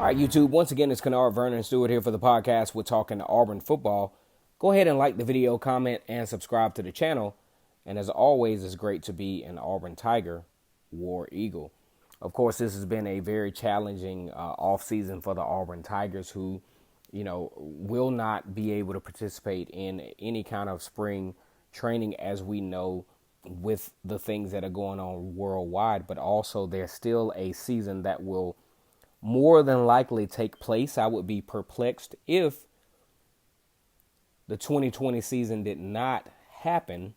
All right, YouTube, once again, it's Kennard Vernon Stewart here for the podcast. We're talking Auburn football. Go ahead and like the video, comment, and subscribe to the channel. And as always, it's great to be an Auburn Tiger, War Eagle. Of course, this has been a very challenging offseason for the Auburn Tigers who, will not be able to participate in any kind of spring training as we know with the things that are going on worldwide. But also there's still a season that will more than likely take place. I would be perplexed if the 2020 season did not happen.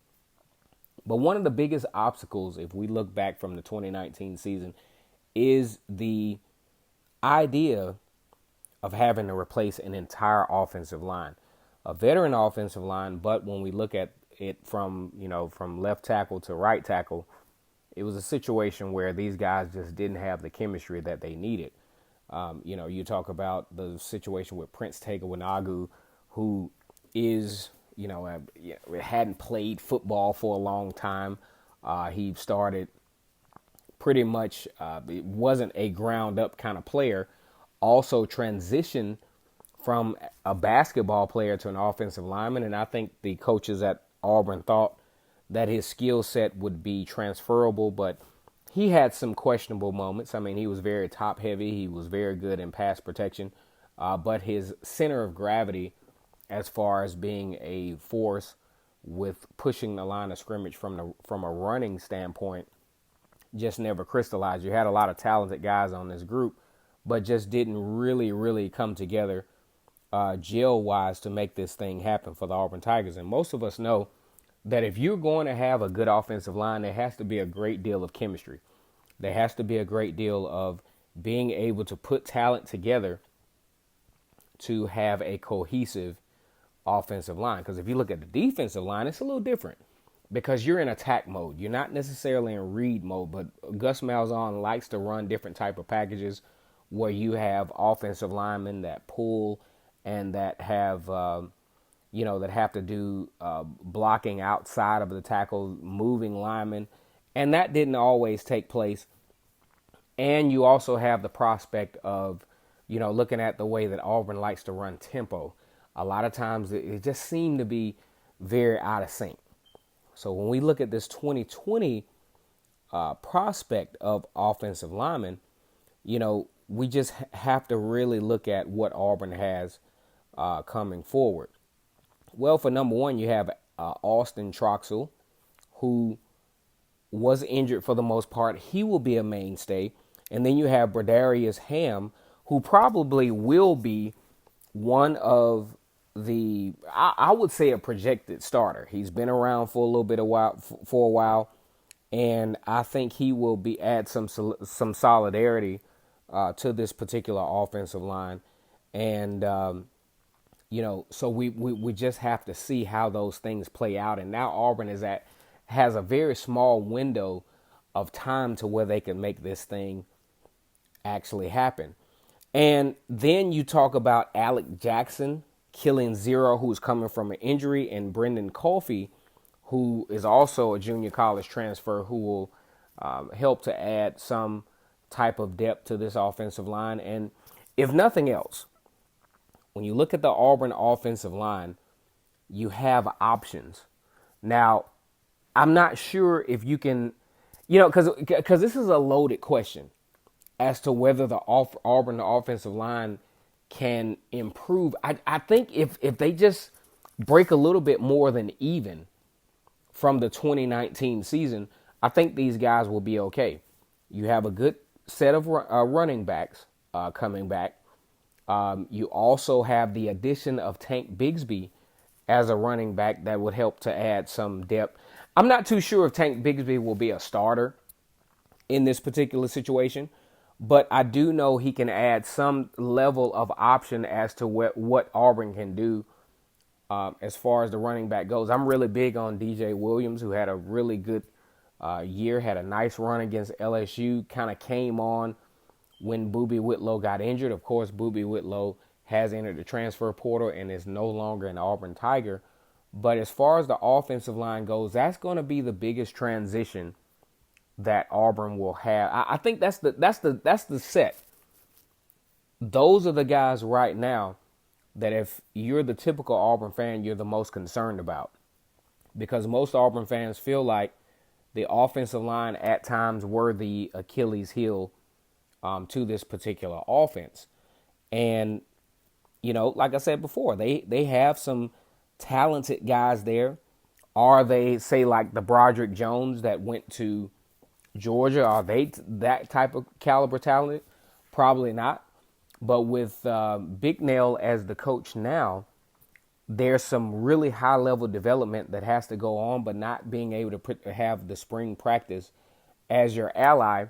But one of the biggest obstacles, if we look back from the 2019 season, is the idea of having to replace an entire offensive line, a veteran offensive line. But when we look at it from left tackle to right tackle, it was a situation where these guys just didn't have the chemistry that they needed. You talk about the situation with Prince Tega-Wanogho, who is, hadn't played football for a long time. He started pretty much, it wasn't a ground up kind of player, also transitioned from a basketball player to an offensive lineman. And I think the coaches at Auburn thought that his skill set would be transferable, but he had some questionable moments. I mean, he was very top heavy. He was very good in pass protection. But his center of gravity, as far as being a force with pushing the line of scrimmage from a running standpoint, just never crystallized. You had a lot of talented guys on this group, but just didn't really come together gel-wise to make this thing happen for the Auburn Tigers. And most of us know that if you're going to have a good offensive line, there has to be a great deal of chemistry. There has to be a great deal of being able to put talent together to have a cohesive offensive line. Because if you look at the defensive line, it's a little different because you're in attack mode. You're not necessarily in read mode, but Gus Malzahn likes to run different type of packages where you have offensive linemen that pull and that have that have to do blocking outside of the tackle, moving linemen. And that didn't always take place. And you also have the prospect of, looking at the way that Auburn likes to run tempo. A lot of times it just seemed to be very out of sync. So when we look at this 2020 prospect of offensive linemen, we just have to really look at what Auburn has coming forward. Well, for number one, you have Austin Troxell, who was injured for the most part. He will be a mainstay. And then you have Bradarius Ham, who probably will be one of the, I would say, a projected starter. He's been around for a while, and I think he will add some solidarity to this particular offensive line. And so we just have to see how those things play out. And now Auburn has a very small window of time to where they can make this thing actually happen. And then you talk about Alec Jackson killing zero, who's coming from an injury, and Brendan Coffey, who is also a junior college transfer, who will help to add some type of depth to this offensive line. And if nothing else, when you look at the Auburn offensive line, you have options. Now, I'm not sure if you can, because this is a loaded question as to whether the Auburn offensive line can improve. I think if they just break a little bit more than even from the 2019 season, I think these guys will be okay. You have a good set of running backs coming back. You also have the addition of Tank Bigsby as a running back that would help to add some depth. I'm not too sure if Tank Bigsby will be a starter in this particular situation, but I do know he can add some level of option as to what Auburn can do as far as the running back goes. I'm really big on DJ Williams, who had a really good year, had a nice run against LSU, kind of came on when Boobie Whitlow got injured. Of course, Boobie Whitlow has entered the transfer portal and is no longer an Auburn Tiger. But as far as the offensive line goes, that's going to be the biggest transition that Auburn will have. I think that's the set Those are the guys right now that if you're the typical Auburn fan, you're the most concerned about. Because most Auburn fans feel like the offensive line at times were the Achilles heel to this particular offense. And, like I said before, they have some talented guys there. Are they, say, like the Broderick Jones that went to Georgia? Are they that type of caliber talent? Probably not. But with Big Nail as the coach now, there's some really high level development that has to go on, but not being able to have the spring practice as your ally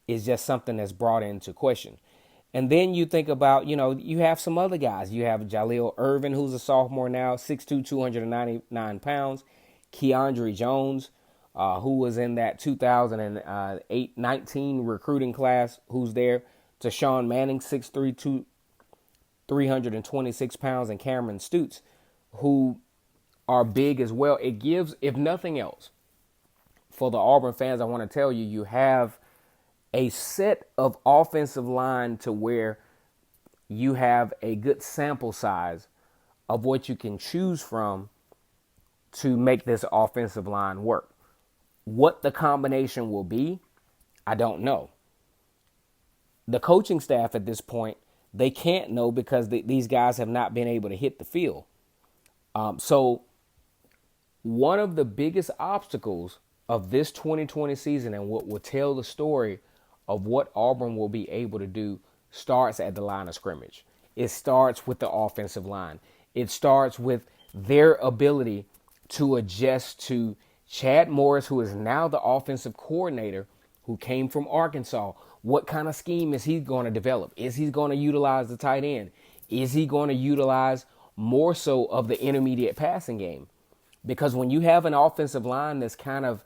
is just something that's brought into question. And then you think about, you have some other guys. You have Jaleel Irvin, who's a sophomore now, 6'2", 299 pounds. Keandre Jones, who was in that 2008-19 recruiting class, who's there. Tashawn Manning, 6'3", 326 pounds, and Cameron Stutes, who are big as well. It gives, if nothing else, for the Auburn fans, I want to tell you, you have a set of offensive line to where you have a good sample size of what you can choose from to make this offensive line work. What the combination will be, I don't know. The coaching staff at this point, they can't know because these guys have not been able to hit the field. So one of the biggest obstacles of this 2020 season and what will tell the story of what Auburn will be able to do starts at the line of scrimmage. It starts with the offensive line. It starts with their ability to adjust to Chad Morris, who is now the offensive coordinator, who came from Arkansas. What kind of scheme is he going to develop? Is he going to utilize the tight end? Is he going to utilize more so of the intermediate passing game? Because when you have an offensive line that's kind of,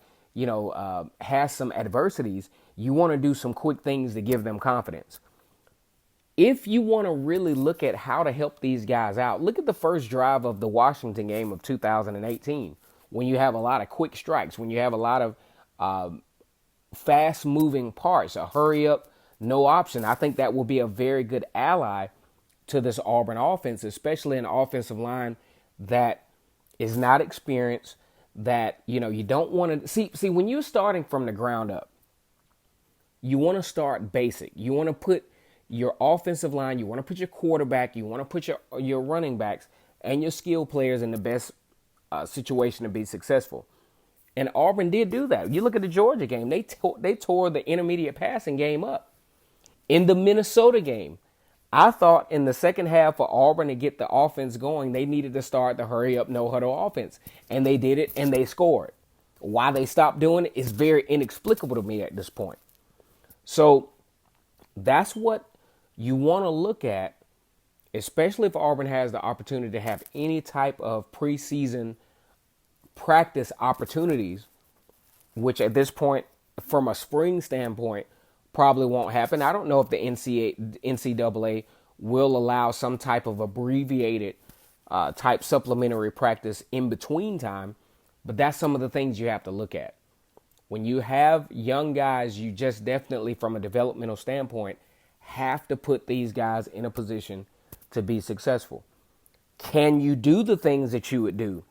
has some adversities, you want to do some quick things to give them confidence. If you want to really look at how to help these guys out, look at the first drive of the Washington game of 2018, when you have a lot of quick strikes, when you have a lot of fast-moving parts, a hurry-up, no option. I think that will be a very good ally to this Auburn offense, especially an offensive line that is not experienced, that, you don't want to see when you're starting from the ground up, you want to start basic. You want to put your offensive line, you want to put your quarterback, you want to put your running backs and your skill players in the best situation to be successful. And Auburn did do that. You look at the Georgia game, they tore the intermediate passing game up. In the Minnesota game, I thought in the second half for Auburn to get the offense going, they needed to start the hurry up, no huddle offense. And they did it and they scored. Why they stopped doing it is very inexplicable to me at this point. So that's what you want to look at, especially if Auburn has the opportunity to have any type of preseason practice opportunities, which at this point, from a spring standpoint, probably won't happen. I don't know if the NCAA will allow some type of abbreviated type supplementary practice in between time, but that's some of the things you have to look at. When you have young guys, you just definitely, from a developmental standpoint, have to put these guys in a position to be successful. Can you do the things that you would do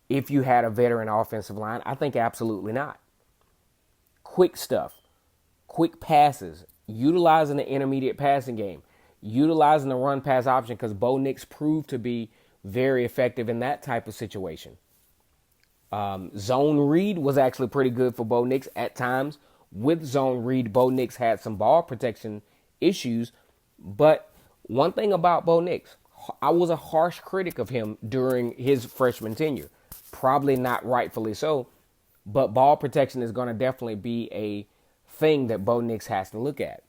if you had a veteran offensive line? I think absolutely not. Quick stuff, quick passes, utilizing the intermediate passing game, utilizing the run pass option, because Bo Nix proved to be very effective in that type of situation. Zone read was actually pretty good for Bo Nix at times. With zone read, Bo Nix had some ball protection issues. But one thing about Bo Nix, I was a harsh critic of him during his freshman tenure. Probably not rightfully so. But ball protection is going to definitely be a thing that Bo Nix has to look at.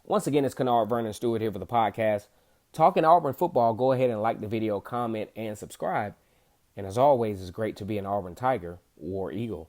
Once again, it's Kennard Vernon Stewart here for the podcast. Talking Auburn football, go ahead and like the video, comment, and subscribe. And as always, it's great to be an Auburn Tiger, War Eagle.